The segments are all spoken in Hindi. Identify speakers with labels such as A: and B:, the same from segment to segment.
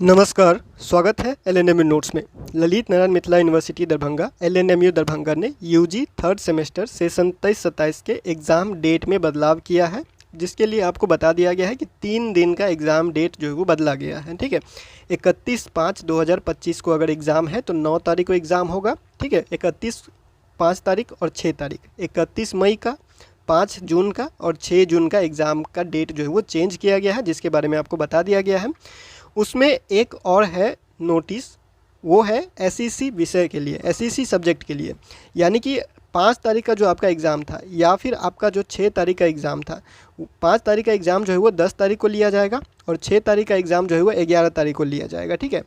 A: नमस्कार, स्वागत है एलएनएमयू नोट्स में। ललित नारायण मिथिला यूनिवर्सिटी दरभंगा एलएनएमयू दरभंगा ने यूजी थर्ड सेमेस्टर सेशन 23-27 के एग्ज़ाम डेट में बदलाव किया है, जिसके लिए आपको बता दिया गया है कि 3 दिन का एग्ज़ाम डेट जो है वो बदला गया है। ठीक है, 31/5/2025 को अगर एग्ज़ाम है तो 9 तारीख को एग्ज़ाम होगा। ठीक है, 5 तारीख और 6 तारीख, 31 मई का, 5 जून का और 6 जून का एग्ज़ाम का डेट जो है वो चेंज किया गया है, जिसके बारे में आपको बता दिया गया है। उसमें एक और है नोटिस, वो है एसईसी विषय के लिए, एसईसी सब्जेक्ट के लिए। यानी कि 5 तारीख का जो आपका एग्ज़ाम था या फिर आपका जो 6 तारीख का एग्ज़ाम था, 5 तारीख का एग्ज़ाम जो है वो 10 तारीख को लिया जाएगा और 6 तारीख का एग्ज़ाम जो है वो 11 तारीख को लिया जाएगा। ठीक है,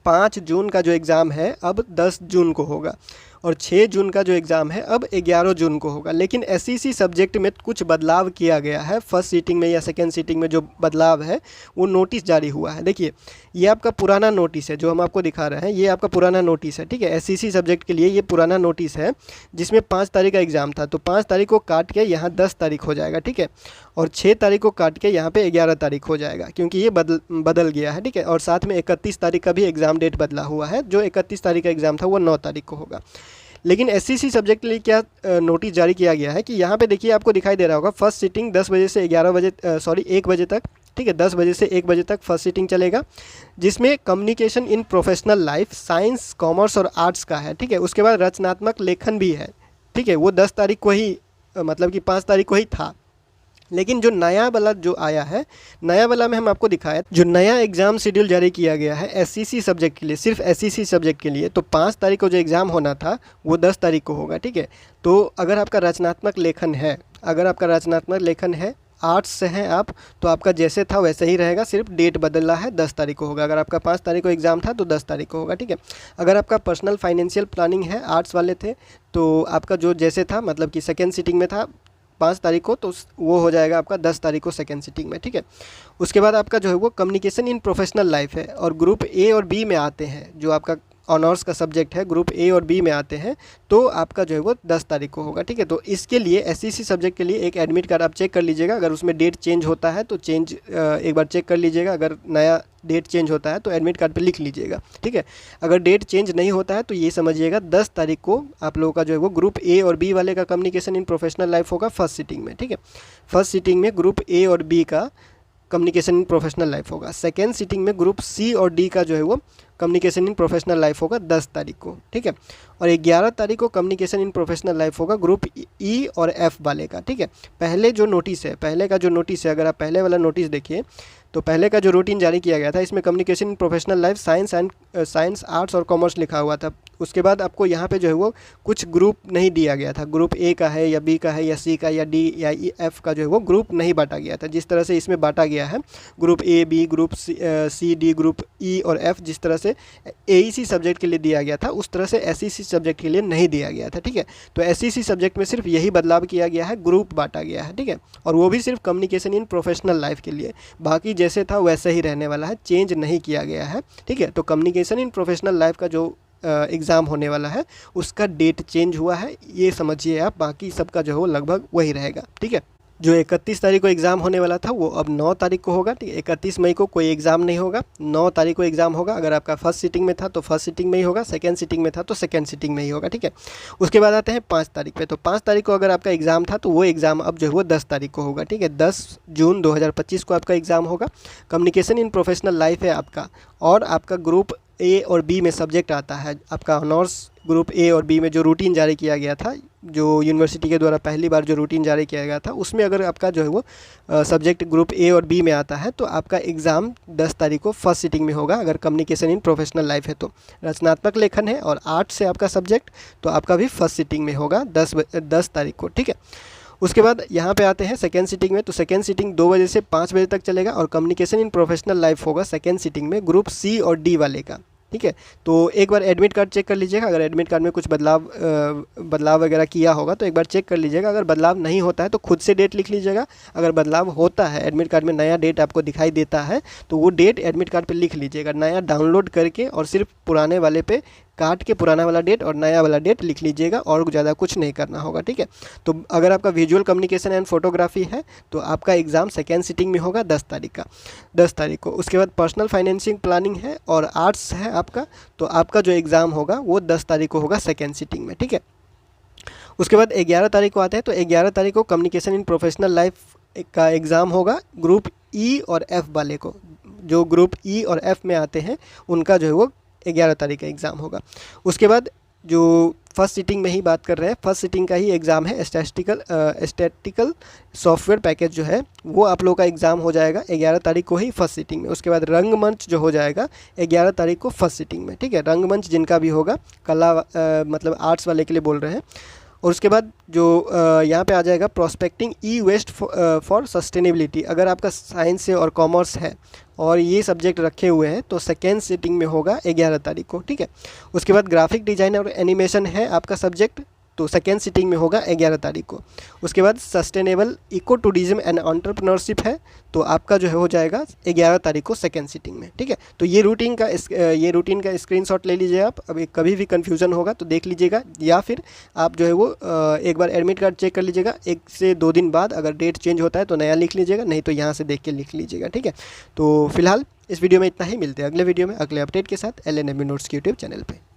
A: 5 जून का जो एग्ज़ाम है अब 10 जून को होगा और 6 जून का जो एग्ज़ाम है अब 11 जून को होगा। लेकिन एसईसी सब्जेक्ट में कुछ बदलाव किया गया है। फर्स्ट सीटिंग में या सेकेंड सीटिंग में जो बदलाव है वो नोटिस जारी हुआ है। देखिए, ये आपका पुराना नोटिस है जो हम आपको दिखा रहे हैं, ये आपका पुराना नोटिस है। ठीक है, एसईसी सब्जेक्ट के लिए ये पुराना नोटिस है जिसमें 5 तारीख का एग्ज़ाम था, तो 5 तारीख को काट के यहाँ 10 तारीख हो जाएगा। ठीक है, और 6 तारीख को काट के यहाँ पे 11 तारीख हो जाएगा, क्योंकि ये बदल गया है। ठीक है, और साथ में 31 तारीख का भी एग्ज़ाम डेट बदला हुआ है। जो 31 तारीख का एग्ज़ाम था वो 9 तारीख को होगा। लेकिन एसईसी सब्जेक्ट के लिए क्या नोटिस जारी किया गया है कि यहाँ पे देखिए, आपको दिखाई दे रहा होगा, फर्स्ट सीटिंग 10 बजे से 1 बजे तक। ठीक है, 10 बजे से 1 बजे तक फर्स्ट सीटिंग चलेगा, जिसमें communication in professional life, science, commerce और आर्ट्स का है। ठीक है, उसके बाद रचनात्मक लेखन भी है। ठीक है, वो 10 तारीख को ही मतलब कि 5 तारीख को ही था। लेकिन जो नया वाला जो आया है, नया वाला में हम आपको दिखाया जो नया एग्ज़ाम शेड्यूल जारी किया गया है एसईसी सब्जेक्ट के लिए, सिर्फ एसईसी सब्जेक्ट के लिए, तो 5 तारीख को जो एग्ज़ाम होना था वो 10 तारीख को होगा। ठीक है, तो अगर आपका रचनात्मक लेखन है, आर्ट्स से हैं आप, तो आपका जैसे था वैसे ही रहेगा, सिर्फ डेट बदला है, 10 तारीख को होगा। अगर आपका 5 तारीख को एग्ज़ाम था तो 10 तारीख को होगा। ठीक है, अगर आपका पर्सनल फाइनेंशियल प्लानिंग है, आर्ट्स वाले थे, तो आपका जो जैसे था, मतलब कि सेकेंड सीटिंग में था 5 तारीख को, तो वो हो जाएगा आपका 10 तारीख को सेकेंड सीटिंग में। ठीक है, उसके बाद आपका जो है वो कम्युनिकेशन इन प्रोफेशनल लाइफ है और ग्रुप ए और बी में आते हैं, जो आपका ऑनर्स का सब्जेक्ट है, ग्रुप ए और बी में आते हैं, तो आपका जो है वो 10 तारीख को होगा। ठीक है, तो इसके लिए एसईसी सब्जेक्ट के लिए एक एडमिट कार्ड आप चेक कर लीजिएगा। अगर उसमें डेट चेंज होता है तो एक बार चेक कर लीजिएगा। अगर नया डेट चेंज होता है तो एडमिट कार्ड पे लिख लीजिएगा। ठीक है, अगर डेट चेंज नहीं होता है तो ये समझिएगा 10 तारीख को आप लोगों का जो है वो ग्रुप ए और बी वाले का कम्युनिकेशन इन प्रोफेशनल लाइफ होगा फर्स्ट सीटिंग में। ठीक है, फर्स्ट सीटिंग में ग्रुप ए और बी का कम्युनिकेशन इन प्रोफेशनल लाइफ होगा। सेकेंड सीटिंग में ग्रुप सी और डी का जो है वो कम्युनिकेशन इन प्रोफेशनल लाइफ होगा 10 तारीख को। ठीक है, और 11 तारीख को कम्युनिकेशन इन प्रोफेशनल लाइफ होगा ग्रुप ई और एफ वाले का। ठीक है, पहले का जो नोटिस है, अगर आप पहले वाला नोटिस देखिए तो पहले का जो रूटीन जारी किया गया था, इसमें communication in professional life science, arts और कॉमर्स लिखा हुआ था। उसके बाद आपको यहाँ पे जो है वो कुछ ग्रुप नहीं दिया गया था, ग्रुप ए का है या बी का है या सी का या डी या ई एफ का जो है वो ग्रुप नहीं बांटा गया था। जिस तरह से इसमें बांटा गया है, group A B, group C D, group E और एफ, जिस तरह से एईसी सब्जेक्ट के लिए दिया गया था, उस तरह से एसईसी सब्जेक्ट के लिए नहीं दिया गया था। ठीक है, तो एसईसी सब्जेक्ट में सिर्फ यही बदलाव किया गया है, ग्रुप बांटा गया है। ठीक है, और वो भी सिर्फ कम्युनिकेशन इन प्रोफेशनल लाइफ के लिए, बाकी जैसे था वैसे ही रहने वाला है, चेंज नहीं किया गया है। ठीक है, तो कम्युनिकेशन इन प्रोफेशनल लाइफ का जो एग्ज़ाम होने वाला है उसका डेट चेंज हुआ है, ये समझिए आप। बाकी सबका जो है वो लगभग वही रहेगा। ठीक है, जो 31 तारीख को एग्ज़ाम होने वाला था वो अब 9 तारीख को होगा। ठीक है, 31 मई को कोई एग्ज़ाम नहीं होगा, 9 तारीख को एग्ज़ाम होगा। अगर आपका फर्स्ट सीटिंग में था तो फर्स्ट सीटिंग में ही होगा, सेकेंड सीटिंग में था तो सेकेंड सीटिंग में ही होगा। ठीक है, उसके बाद आते हैं 5 तारीख पे। तो 5 तारीख को अगर आपका एग्ज़ाम था तो वो एग्ज़ाम अब जो है वो 10 तारीख को होगा। ठीक है, 10 जून 2025 को आपका एग्ज़ाम होगा। कम्युनिकेशन इन प्रोफेशनल लाइफ है आपका, और आपका ग्रुप ए और बी में सब्जेक्ट आता है आपका ऑनर्स। ग्रुप ए और बी में जो रूटीन जारी किया गया था, जो यूनिवर्सिटी के द्वारा पहली बार जो रूटीन जारी किया गया था, उसमें अगर आपका जो है वो सब्जेक्ट ग्रुप ए और बी में आता है तो आपका एग्ज़ाम 10 तारीख को फर्स्ट सीटिंग में होगा। अगर कम्युनिकेशन इन प्रोफेशनल लाइफ है तो रचनात्मक लेखन है और आर्ट्स से आपका सब्जेक्ट, तो आपका भी फर्स्ट सीटिंग में होगा 10 तारीख को। ठीक है, उसके बाद यहाँ पे आते हैं सेकेंड सीटिंग में। तो सेकेंड सीटिंग 2 बजे से 5 बजे तक चलेगा और कम्युनिकेशन इन प्रोफेशनल लाइफ होगा सेकेंड सीटिंग में ग्रुप सी और डी वाले का। ठीक है, तो एक बार एडमिट कार्ड चेक कर लीजिएगा। अगर एडमिट कार्ड में कुछ बदलाव वगैरह किया होगा तो एक बार चेक कर लीजिएगा। अगर बदलाव नहीं होता है तो खुद से डेट लिख लीजिएगा। अगर बदलाव होता है, एडमिट कार्ड में नया डेट आपको दिखाई देता है, तो वो डेट एडमिट कार्ड पे लिख लीजिएगा, नया डाउनलोड करके, और सिर्फ पुराने वाले पे काट के पुराना वाला डेट और नया वाला डेट लिख लीजिएगा और ज़्यादा कुछ नहीं करना होगा, ठीक है। तो अगर आपका विजुअल कम्युनिकेशन एंड फोटोग्राफी है तो आपका एग्ज़ाम सेकेंड सिटिंग में होगा 10 तारीख को। उसके बाद पर्सनल फाइनेंसिंग प्लानिंग है और आर्ट्स है आपका, तो आपका जो एग्ज़ाम होगा वो 10 तारीख को होगा सेकेंड सिटिंग में, ठीक है। उसके बाद 11 तारीख को आते हैं, तो 11 तारीख को कम्युनिकेशन इन प्रोफेशनल लाइफ का एग्ज़ाम होगा ग्रुप ई और एफ़ वाले को। जो ग्रुप ई और एफ़ में आते हैं उनका जो है वो 11 तारीख का एग्ज़ाम होगा। उसके बाद जो फर्स्ट सिटिंग में ही बात कर रहे हैं, फर्स्ट सिटिंग का ही एग्ज़ाम है स्टैटिकल सॉफ्टवेयर पैकेज जो है वो आप लोगों का एग्ज़ाम हो जाएगा 11 तारीख को ही फर्स्ट सिटिंग में। उसके बाद रंगमंच जो हो जाएगा 11 तारीख को फर्स्ट सिटिंग में, ठीक है। रंगमंच जिनका भी होगा, कला मतलब आर्ट्स वाले के लिए बोल रहे हैं। और उसके बाद जो यहाँ पे आ जाएगा prospecting E waste for sustainability. अगर आपका साइंस से और कॉमर्स है और ये सब्जेक्ट रखे हुए हैं तो सेकेंड सिटिंग में होगा 11 तारीख को, ठीक है। उसके बाद ग्राफिक डिज़ाइन और एनिमेशन है आपका सब्जेक्ट, तो सेकेंड सिटिंग में होगा 11 तारीख को। उसके बाद sustainable eco tourism and entrepreneurship है, तो आपका जो है हो जाएगा 11 तारीख को सेकेंड सिटिंग में, ठीक है। तो ये रूटीन का स्क्रीनशॉट ले लीजिए आप। अभी कभी भी कन्फ्यूज़न होगा तो देख लीजिएगा, या फिर आप जो है वो एक बार एडमिट कार्ड चेक कर लीजिएगा, 1 से 2 दिन बाद अगर डेट चेंज होता है तो नया लिख लीजिएगा, नहीं तो यहाँ से देख के लिख लीजिएगा, ठीक है। तो फिलहाल इस वीडियो में इतना ही, मिलते हैं अगले वीडियो में अगले अपडेट के साथ LNME नोट्स के यूट्यूब चैनल पर।